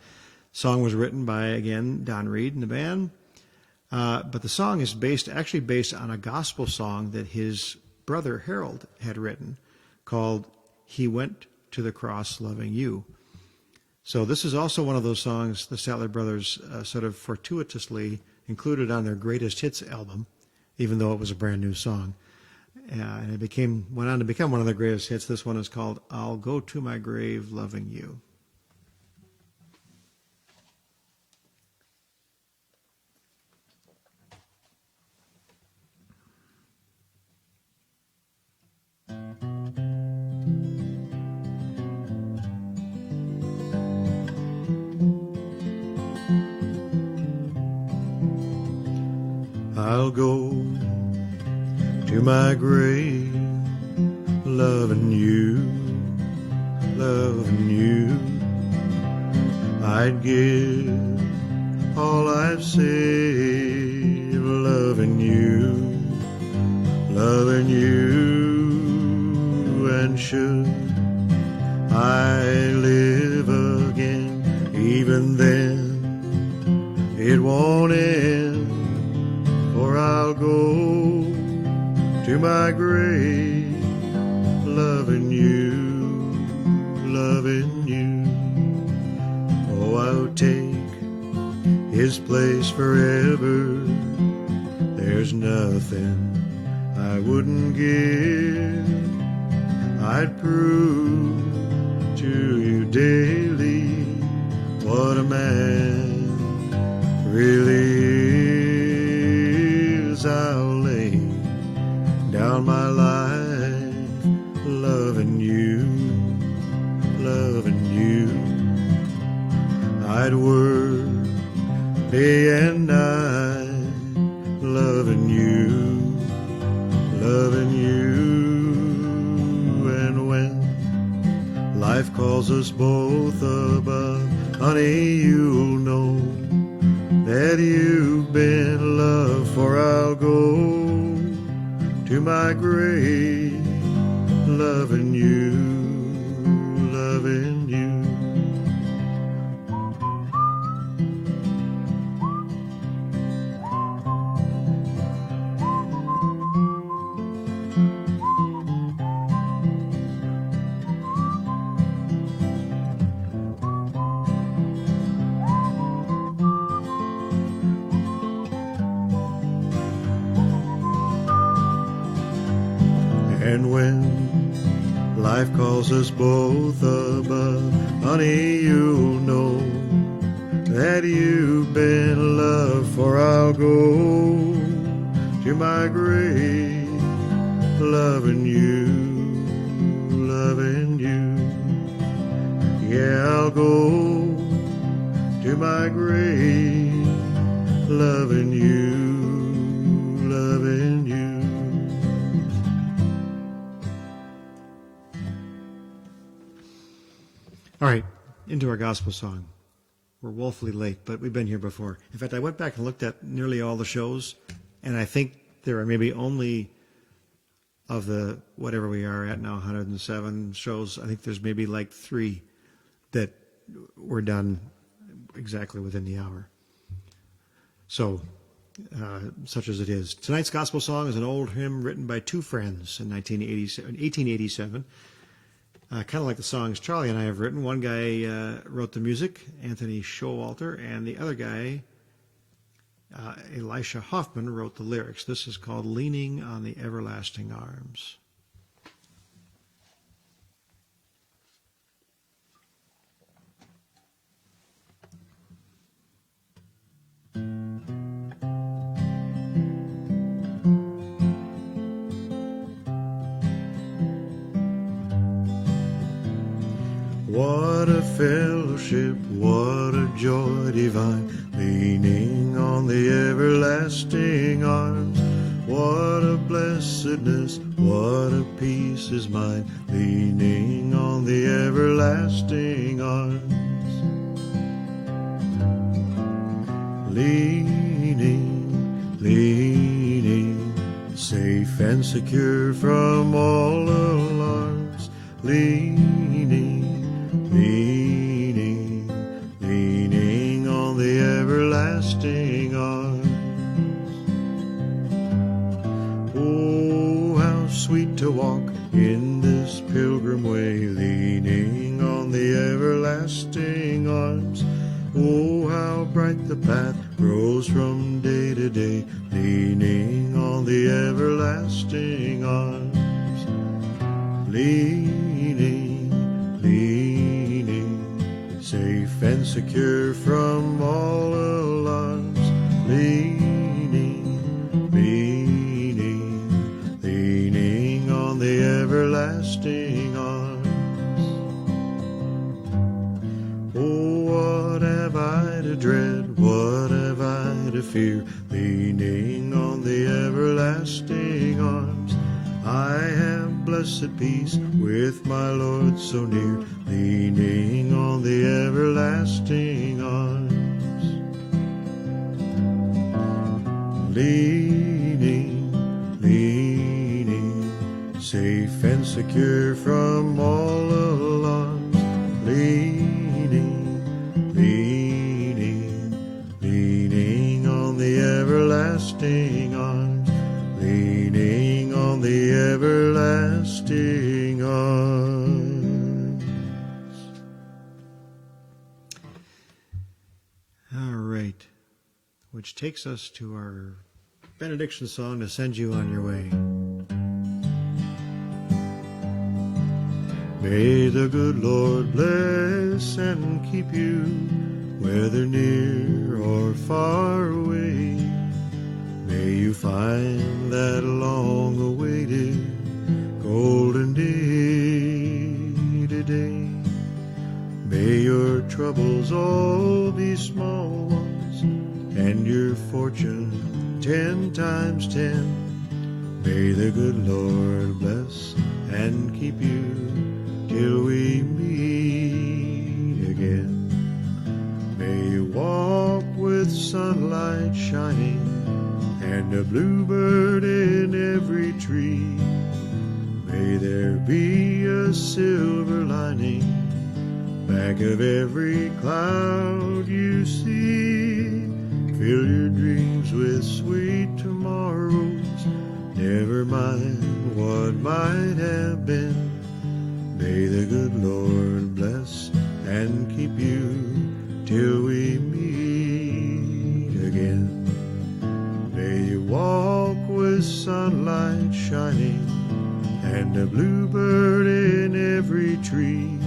Song was written by, again, Don Reed and the band, but the song is actually based on a gospel song that his brother Harold had written called "He Went to the Cross Loving You." So this is also one of those songs the Statler Brothers sort of fortuitously included on their greatest hits album, even though it was a brand new song. And it went on to become one of their greatest hits. This one is called "I'll Go to My Grave Loving You." I'll go to my grave, loving you, loving you. I'd give all I've saved, loving you, loving you. And should I live again, even then it won't end. For I'll go to my grave, loving you, loving you. Oh, I'll take his place forever. There's nothing I wouldn't give. I'd prove to you daily what a man really is. I'll lay down my life, loving you, loving you. I'd work day and night, loving you, loving you. calls us both above, honey, you'll know that you've been loved, for I'll go to my grave loving you, loving you. And when life calls us both above, honey, you'll know that you've been loved, for I'll go to my grave loving you, loving you. Yeah, I'll go to my grave loving you, loving you. All right, into our gospel song. We're woefully late, but we've been here before. In fact, I went back and looked at nearly all the shows, and I think there are maybe only, of the whatever we are at now, 107 shows, I think there's maybe like 3 that were done exactly within the hour. So, such as it is. Tonight's gospel song is an old hymn written by 2 friends in 1887. Kind of like the songs Charlie and I have written. One guy wrote the music, Anthony Showalter, and the other guy, Elisha Hoffman, wrote the lyrics. This is called Leaning on the Everlasting Arms. What a fellowship, what a joy divine, leaning on the everlasting arms. What a blessedness, what a peace is mine, leaning on the everlasting arms. Leaning, leaning, safe and secure from all alarms. Leaning, leaning, leaning on the everlasting arms. Oh, how sweet to walk in this pilgrim way, leaning on the everlasting arms. Oh, how bright the path grows from day to day, leaning on the everlasting arms. Leaning, leaning, safe and secure from all alarms. Leaning, leaning, leaning on the everlasting arms. Oh, what have I to dread? What have I to fear? Leaning on the everlasting arms. I have blessed peace with my Lord so near, leaning on the everlasting arms. Leaning, leaning, safe and secure from all alarms. Leaning, leaning, leaning on the everlasting arms. Leaning on the everlasting arms. All right. Which takes us to our benediction song to send you on your way. May the good Lord bless and keep you, whether near or far away. May you find that long-awaited golden day today. May your troubles all be small ones, and your fortune 10 times 10. May the good Lord bless and keep you till we meet again. May you walk with sunlight shining and a bluebird in every tree. May there be a silver lining back of every cloud you see. Fill your dreams with sweet tomorrows, never mind what might have been. May the good Lord bless and keep you till we meet again. May you walk with sunlight shining and a bluebird in every tree.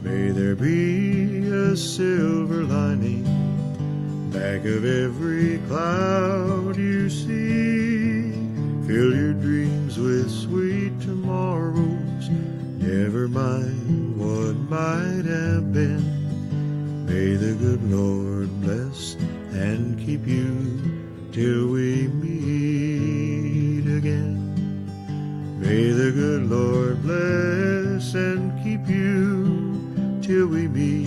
May there be a silver lining back of every cloud you see. Fill your dreams with sweet tomorrows, never mind what might have been. May the good Lord bless and keep you till we meet again. May the good Lord bless and keep you till we meet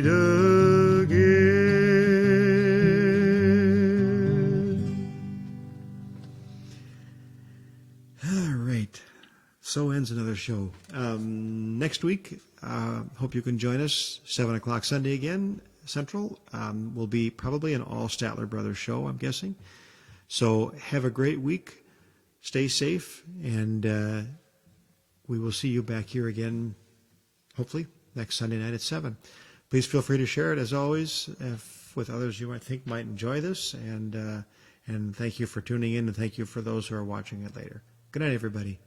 again. All right. So ends another show. Next week, hope you can join us, 7 o'clock Sunday again, Central. Will be probably an all Statler Brothers show, I'm guessing. So have a great week. Stay safe, and we will see you back here again, hopefully, next Sunday night at 7. Please feel free to share it, as always, with others you might think might enjoy this. And thank you for tuning in, and thank you for those who are watching it later. Good night, everybody.